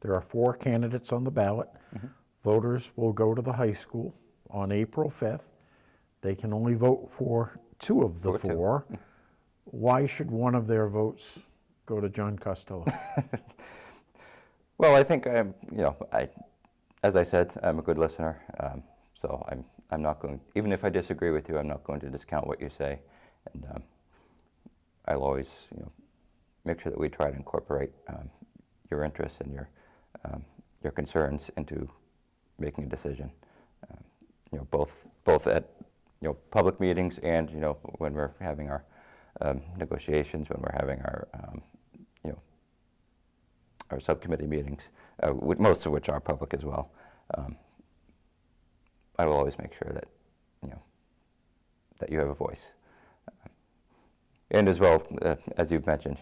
There are 4 candidates on the ballot. Voters will go to the high school on April 5th. They can only vote for 2 of the 4. Why should one of their votes go to John Costello? Well, I think as I said, I'm a good listener, so I'm not going. Even if I disagree with you, I'm not going to discount what you say, and I'll always, make sure that we try to incorporate your interests and your concerns into making a decision. Both at public meetings and when we're having our negotiations, when we're having our our subcommittee meetings, most of which are public as well. I will always make sure that that you have a voice. And as well, as you've mentioned,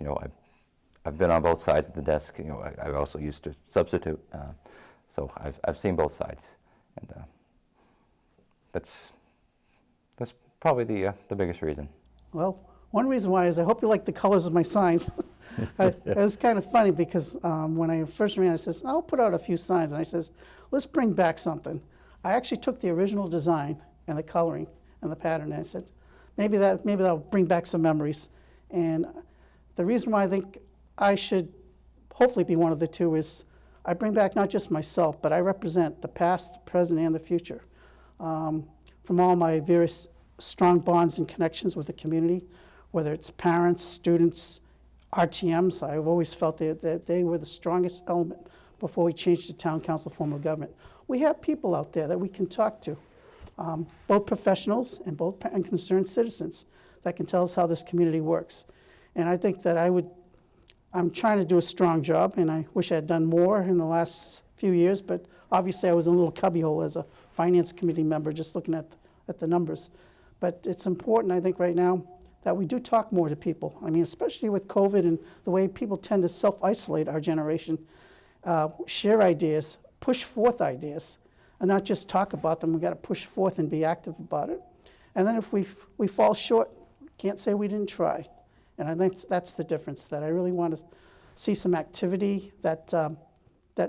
I've been on both sides of the desk. I've also used to substitute, so I've seen both sides, and that's probably the biggest reason. Well, one reason why is I hope you like the colors of my signs. It was kind of funny because when I first ran, I says, I'll put out a few signs, and I says, let's bring back something. I actually took the original design and the coloring and the pattern, and I said, maybe that'll bring back some memories. And the reason why I think I should hopefully be one of the 2 is I bring back not just myself, but I represent the past, the present, and the future. From all my various strong bonds and connections with the community, whether it's parents, students, RTMs, I've always felt that they were the strongest element before we changed the town council form of government. We have people out there that we can talk to, both professionals and concerned citizens that can tell us how this community works. And I think that I'm trying to do a strong job, and I wish I had done more in the last few years, but obviously I was in a little cubbyhole as a finance committee member just looking at the numbers. But it's important, I think, right now that we do talk more to people. I mean, especially with COVID and the way people tend to self-isolate our generation, share ideas, push forth ideas, and not just talk about them. We've got to push forth and be active about it. And then if we fall short, can't say we didn't try. And I think that's the difference, that I really want to see some activity that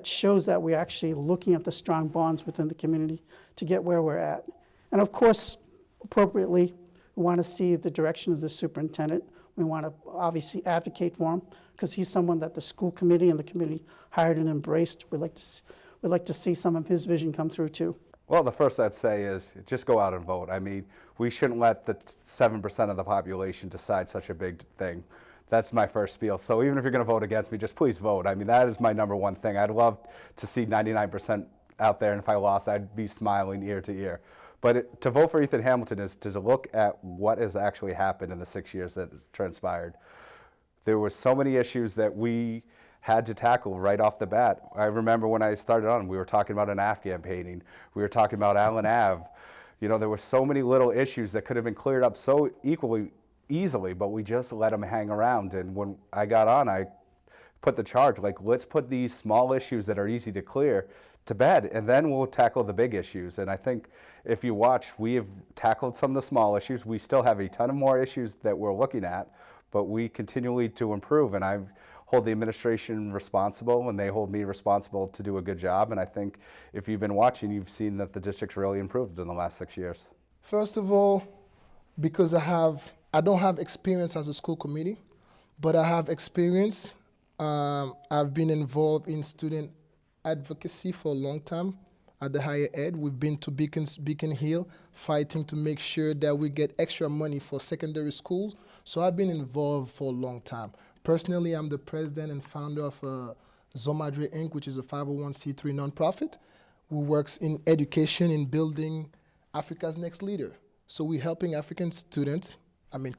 shows that we're actually looking at the strong bonds within the community to get where we're at. And of course, appropriately, we want to see the direction of the superintendent. We want to obviously advocate for him because he's someone that the school committee and the community hired and embraced. We'd like to see some of his vision come through too. Well, the first I'd say is just go out and vote. I mean, we shouldn't let the 7% of the population decide such a big thing. That's my first spiel. So even if you're going to vote against me, just please vote. I mean, that is my #1 thing. I'd love to see 99% out there, and if I lost, I'd be smiling ear to ear. But to vote for Ethan Hamilton is to look at what has actually happened in the 6 years that has transpired. There were so many issues that we had to tackle right off the bat. I remember when I started on, we were talking about an Afghan painting. We were talking about Allen Ave. There were so many little issues that could have been cleared up so easily, but we just let them hang around. And when I got on, I put the charge, like, let's put these small issues that are easy to clear to bed, and then we'll tackle the big issues. And I think if you watch, we have tackled some of the small issues. We still have a ton of more issues that we're looking at, but we continually to improve. And I hold the administration responsible, and they hold me responsible to do a good job. And I think if you've been watching, you've seen that the district's really improved in the last 6 years. First of all, because I don't have experience as a school committee, but I have experience. I've been involved in student advocacy for a long time at the higher ed. We've been to Beacon Hill fighting to make sure that we get extra money for secondary schools. So I've been involved for a long time. Personally, I'm the president and founder of Zomadre Inc., which is a 501c3 nonprofit who works in education in building Africa's next leader. So we're helping African students,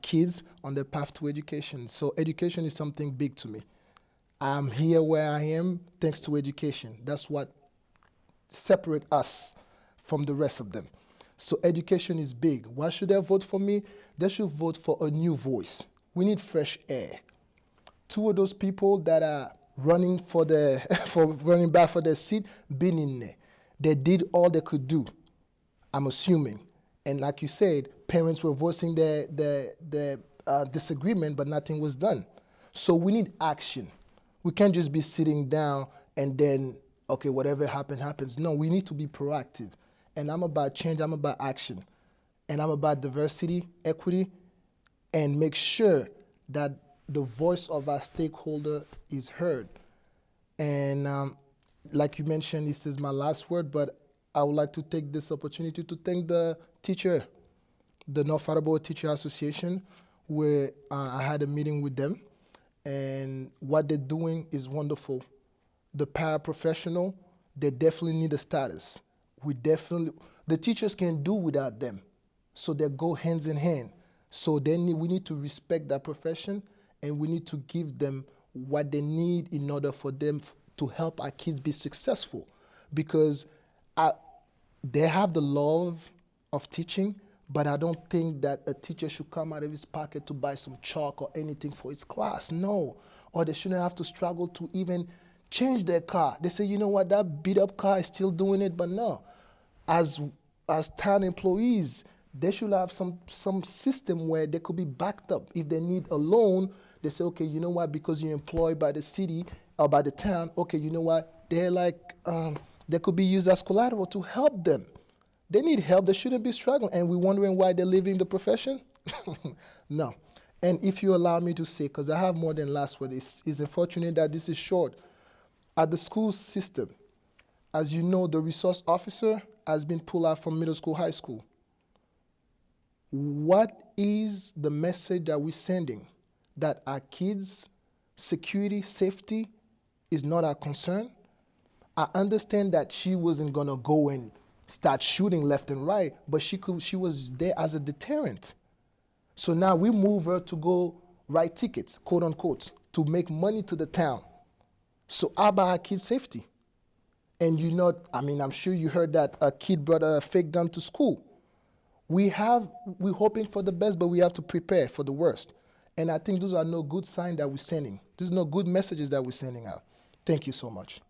kids, on their path to education. So education is something big to me. I'm here where I am thanks to education. That's what separates us from the rest of them. So education is big. Why should they vote for me? They should vote for a new voice. We need fresh air. 2 of those people that are running for running back for their seat, been in there. They did all they could do, I'm assuming. And like you said, parents were voicing their disagreement, but nothing was done. So we need action. We can't just be sitting down and then, okay, whatever happens. No, we need to be proactive. And I'm about change, I'm about action. And I'm about diversity, equity, and make sure that the voice of our stakeholder is heard. And like you mentioned, this is my last word, but I would like to take this opportunity to thank the teacher, the North Attleborough Teacher Association, where I had a meeting with them, and what they're doing is wonderful. The paraprofessional, they definitely need a status. The teachers can't do without them, so they go hands in hand. So we need to respect that profession, and we need to give them what they need in order for them to help our kids be successful, because they have the love of teaching, but I don't think that a teacher should come out of his pocket to buy some chalk or anything for his class. No. Or they shouldn't have to struggle to even change their car. They say, you know what, that beat up car is still doing it, but no. As town employees, they should have some system where they could be backed up. If they need a loan, they say, okay, you know what, because you're employed by the city or by the town, okay, you know what, they're like, they could be used as collateral to help them. They need help, they shouldn't be struggling. And we're wondering why they're leaving the profession? No. And if you allow me to say, because I have more than last word, it's unfortunate that this is short. At the school system, as you know, the resource officer has been pulled out from middle school, high school. What is the message that we're sending? That our kids' security, safety is not our concern? I understand that she wasn't gonna go and start shooting left and right, but she was there as a deterrent. So now we move her to go write tickets, quote unquote, to make money to the town. So how about our kids' safety? And I'm sure you heard that a kid brought a fake gun to school. We're hoping for the best, but we have to prepare for the worst. And I think those are no good signs that we're sending. These are no good messages that we're sending out. Thank you so much.